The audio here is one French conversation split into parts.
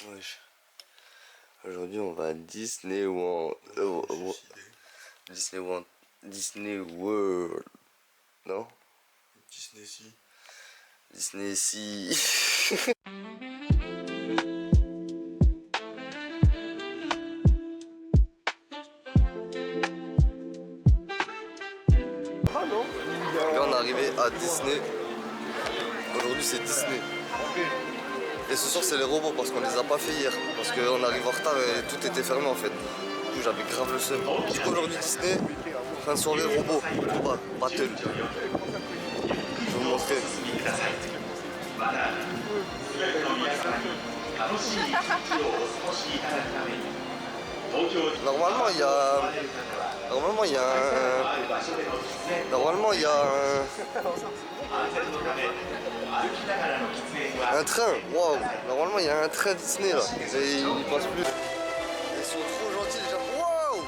Wesh. Aujourd'hui on va à Disney World. Disney World. Disney World. Non? Disney si. Disney si. Ah non. Là on est arrivé à Disney. Aujourd'hui c'est Disney. Et ce soir c'est les robots parce qu'on les a pas fait hier. Parce qu'on arrive en retard et tout était fermé en fait. Du coup j'avais grave le seum. Du coup aujourd'hui Disney, fin de soirée robot, combat, battle. Je vais vous montrer. Normalement il y a un train, waouh! Normalement il y a un train Disney là, et il passe plus. Ils sont trop gentils les gens. Waouh!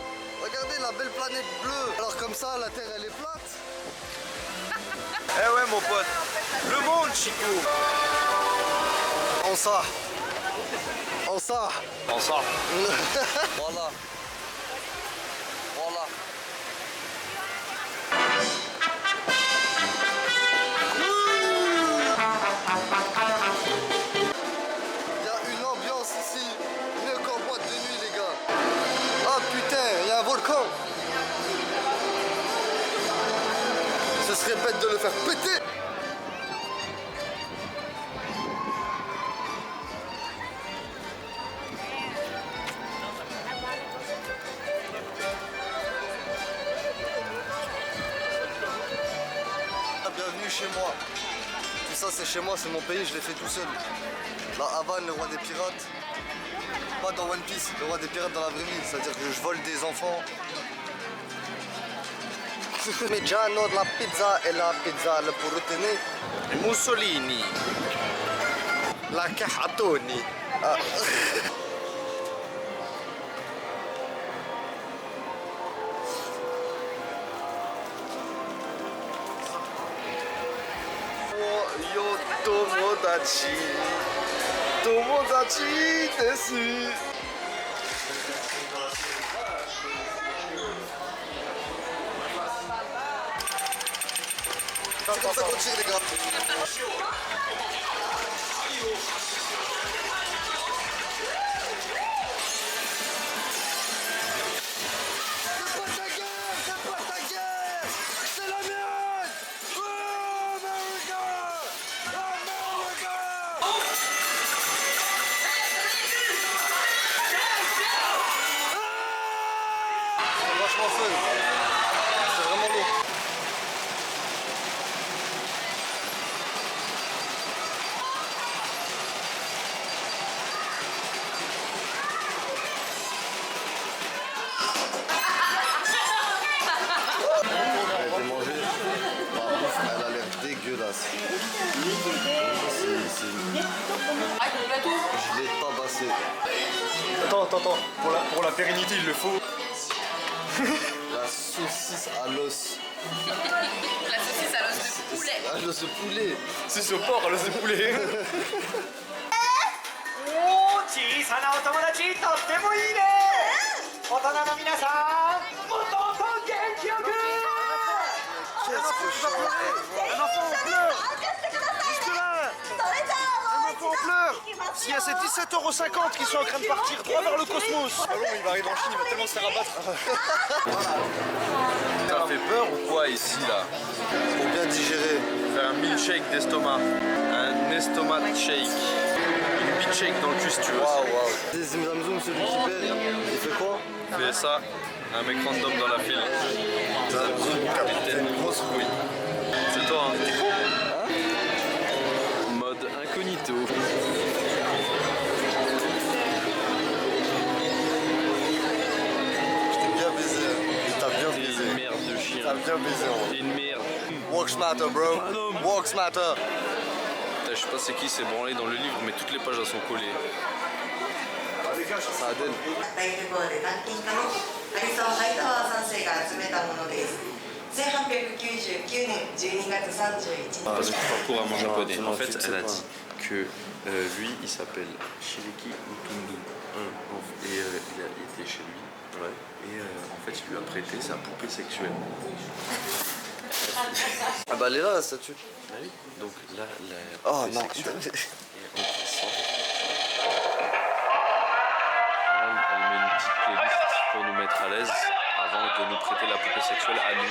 Regardez la belle planète bleue. Alors comme ça la Terre elle est plate. Eh ouais mon pote, le monde Chico. On sort. On sort. On sort. Voilà. Voilà. Il y a une ambiance ici, mieux qu'en boîte de nuit les gars. Ah putain, il y a un volcan. Ce serait bête de le faire péter. Bienvenue chez moi. Tout ça c'est chez moi, c'est mon pays, je l'ai fait tout seul. La Havane, le roi des pirates. Pas dans One Piece, le roi des pirates dans la vraie vie. C'est-à-dire que je vole des enfants. Meggiano, la pizza et la pizza, le porotene. Mussolini. La Cahatoni. Ah. Yo tomodachi, tomodachi desu. C'est comme ça qu'on tire les gars. Vachement fun. C'est vraiment lourd. Elle a été mangée. Bah, ouf, elle a l'air dégueulasse. Je l'ai tabassé. Attends. Pour la pérennité il le faut. La saucisse à l'os. La saucisse à l'os de poulet. À l'os de poulet. C'est ce porc, le c'est poulet. Oh, 小さなお友達とってもいいね。大人の皆さん、もっと元気よく。 Qu'est-ce que je suis en train de voir? Un enfant en pleurs. Juste là. Un enfant en pleurs. S'il y a ces 17,50 € qui sont en train de partir droit vers le cosmos. Ah bon, il va arriver en Chine, il va tellement se faire abattre. Ça fait peur ou quoi ici là? Pour bien digérer. Faire un milkshake d'estomac. Un estomac shake. Une beat shake dans le cul si tu veux. Waouh, waouh. Zim Zam Zoum, celui qui perd, il fait quoi? Fais ça, un mec random dans la file. Zam Zoum, capitaine. Grosse couille. C'est toi hein? Mode incognito. Je t'ai bien baisé. T'as bien T'es baisé. une merde de chien. T'as bien baisé, T'es une merde. Walk smarter, bro. Walk smarter. Je sais pas c'est qui s'est branlé dans le livre, mais toutes les pages elles sont collées. Ça Adèle. 大富豪で単品化のハリソン・ハイタワー3世が集めたものです。1899年12月31日。Parce que je parle couramment japonais. En fait, elle a dit que lui, il s'appelle Shiriki Utundu. Et il était chez lui. Ouais. Et en fait, il lui a prêté sa poupée sexuelle. Ah bah elle est là la statue. Ah oui. Donc là, la Oh poupée non. sexuelle est en descend. Là, elle met une petite playlist pour nous mettre à l'aise avant de nous prêter la poupée sexuelle à nous.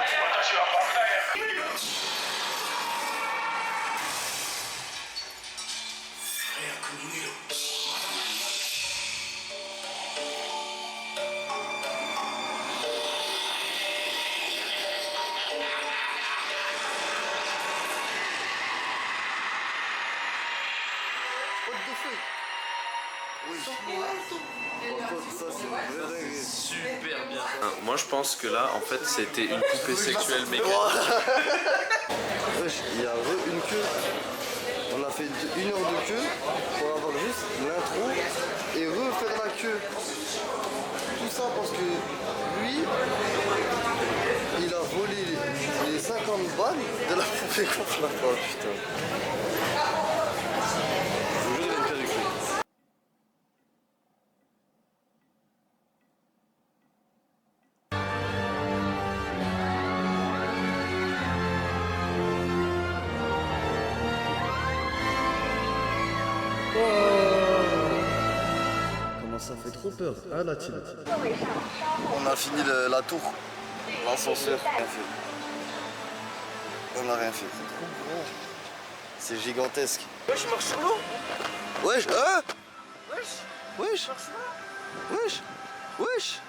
Super bien. Moi je pense que là en fait c'était une poupée sexuelle mécanique. Wesh, il y a une queue. On a fait 1 heure de queue pour avoir juste l'intro et refaire la queue. Tout ça parce que lui, il a volé les 50 balles de la poupée gonflable. Oh putain. Je vous jure, il y a une paire de clés. Comment ça fait trop peur, hein la team. On a fini la tour, l'ascenseur. On n'a rien fait. C'est trop gros. C'est gigantesque. Wesh, je marche sur l'eau. Wesh, hein? Wesh, Wesh, wesh, wesh.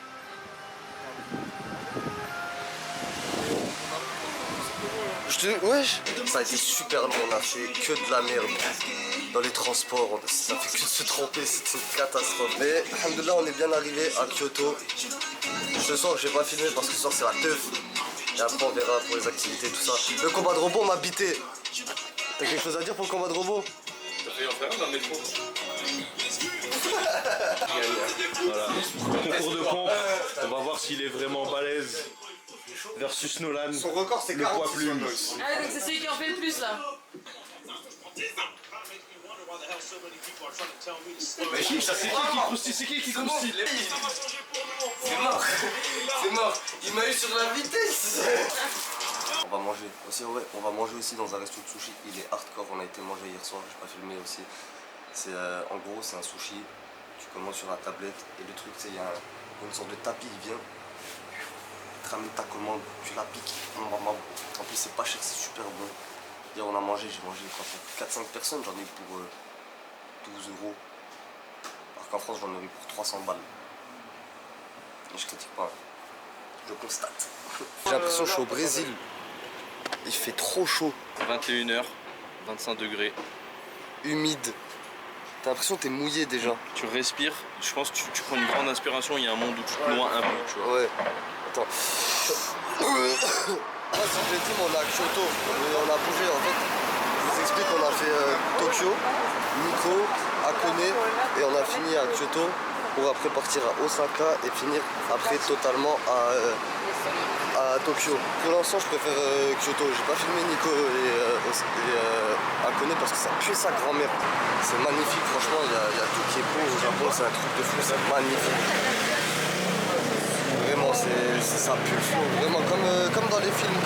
Wesh. Ça a été super long, on a fait que de la merde. Dans les transports, ça fait que de se tromper, c'est une catastrophe. Mais alhamdoulilah, on est bien arrivé à Kyoto. Ce soir, j'ai pas filmé parce que ce soir c'est la teuf. Et après, on verra pour les activités, tout ça. Le combat de robot m'a bité. T'as quelque chose à dire pour le combat de robot? T'as fait en faire un dans le métro. Voilà. Concours de pompe. On va voir s'il est vraiment balèze. Versus Nolan. son record c'est Le poids 46 plume. Ah, donc c'est celui qui en fait le plus là. Mais c'est qui qui croustille? C'est mort. C'est mort. Il m'a eu sur la vitesse. On va manger aussi, ouais, on va manger aussi dans un resto de sushi. Il est hardcore, on a été manger hier soir, j'ai pas filmé aussi. C'est en gros c'est un sushi, tu commandes sur la tablette et le truc c'est il y a une sorte de tapis, il vient, tu ramènes ta commande, tu la piques. En plus c'est pas cher, c'est super bon. Hier on a mangé, j'ai mangé quoi, pour 4-5 personnes, j'en ai eu pour 12 €. Alors qu'en France j'en ai eu pour 300 balles. Et je critique pas, je constate. J'ai l'impression que je suis au Brésil. Il fait trop chaud. 21h, 25 degrés. Humide. T'as l'impression que t'es mouillé déjà. Tu respires, je pense que tu prends une grande inspiration, il y a un monde où tu te noies un peu, tu vois. Ouais. Attends. Moi, si je l'ai dit, on est à Kyoto. On a bougé en fait. Je vous explique, on a fait Tokyo, Nikko, Hakone et on a fini à Kyoto pour après partir à Osaka et finir après totalement à Tokyo. Pour l'instant, je préfère Kyoto. J'ai pas filmé Nikko et Hakone parce que ça pue sa grand-mère. C'est magnifique, franchement, il y a tout qui est beau au Japon, c'est un truc de fou, c'est magnifique. Vraiment, ça pue le fou. Vraiment, comme dans les films,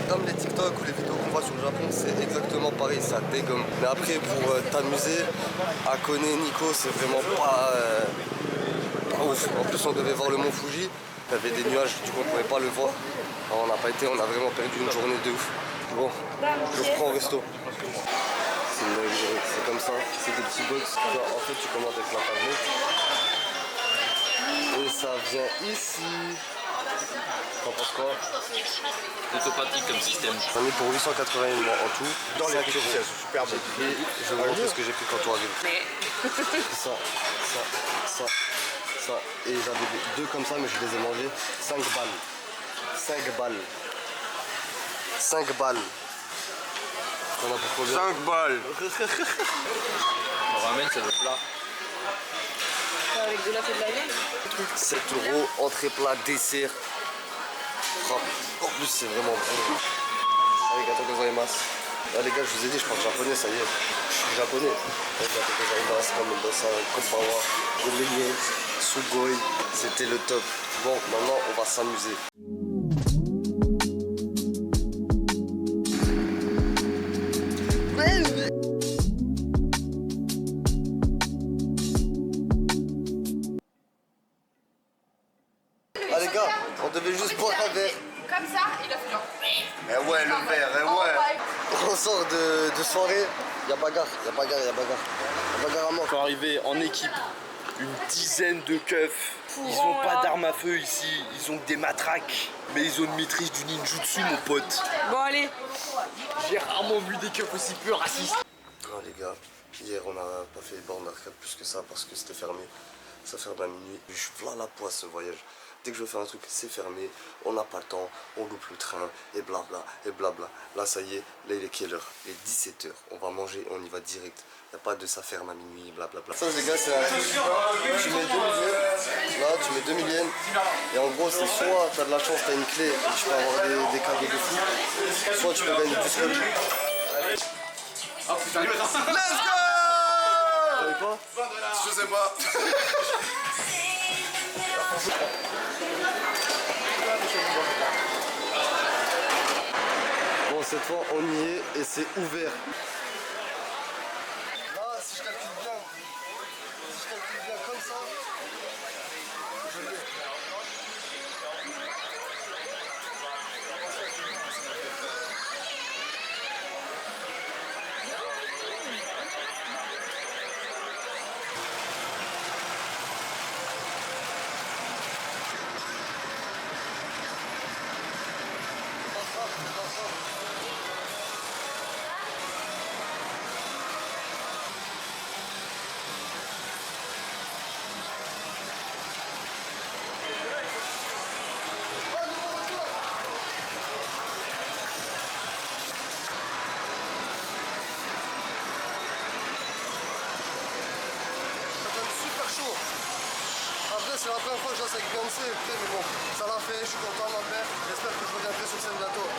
comme les TikTok ou les vidéos qu'on voit sur le Japon, c'est exactement pareil, ça dégomme. Mais après, pour t'amuser, Hakone, Nikko, c'est vraiment pas ouf. En plus, on devait voir le mont Fuji. Il y avait des nuages, du coup on pouvait pas le voir. Alors, on n'a pas été, on a vraiment perdu une journée de ouf. Bon, je reprends au resto. C'est une dinguerie, c'est comme ça, c'est des petits box. En fait tu commandes avec la tablette. Et ça vient ici. T'en penses quoi? Automatique comme système. J'en ai pour 880 € en tout. Dans les 5 €. c'est super bon. Et je vais vous montrer ce que j'ai pris quand on arrive. Ça. Et j'avais 2 comme ça, mais je les ai mangés. 5 balles. 5 balles. 5 balles. On a pour combien? 5 balles. On ramène, ça va être là. Avec de la fête de la viande. 7 €, entrée plat, dessert. En plus c'est vraiment bon. Arigato gozaimasu. Ah les gars, je vous ai dit, je parle japonais, ça y est. Je suis japonais. Sugoi, c'était le top. Bon, maintenant on va s'amuser. Ah les gars, on devait juste boire un verre. Comme ça, il a fait genre. Eh ouais, le verre, eh ouais. On sort de soirée, y'a bagarre, y'a bagarre, y'a bagarre. Y'a bagarre à mort. Ils sont arrivés en équipe, une dizaine de keufs. Ils ont pas d'armes à feu ici, ils ont que des matraques. Mais ils ont une maîtrise du ninjutsu, mon pote. Bon, allez. J'ai rarement vu des keufs aussi peu racistes. Oh les gars, hier on n'a pas fait borne d'arcade plus que ça parce que c'était fermé. Ça ferme à minuit. Je suis plein la poisse ce voyage. Dès que je veux faire un truc, c'est fermé, on n'a pas le temps, on loupe le train, et blabla, et blabla. Là, ça y est, là, il est quelle heure? Il est 17h. On va manger, on y va direct. Il n'y a pas de ça ferme à minuit, blablabla. Ça, les gars, c'est un truc. Tu mets 2 millions, là, tu mets 2 millions. Et en gros, c'est soit tu as de la chance, tu as une clé, et tu peux avoir des cadeaux de fou, soit tu peux gagner du scotch. Oh putain, let's go! Tu savais pas? Je sais pas. Bon, cette fois, on y est et c'est ouvert. Là, si je calcule bien comme ça, je l'ai. Après, c'est la première fois que je reste avec Beyoncé, mais bon, ça l'a fait, je suis content de la faire. J'espère que je reviendrai sur scène bientôt.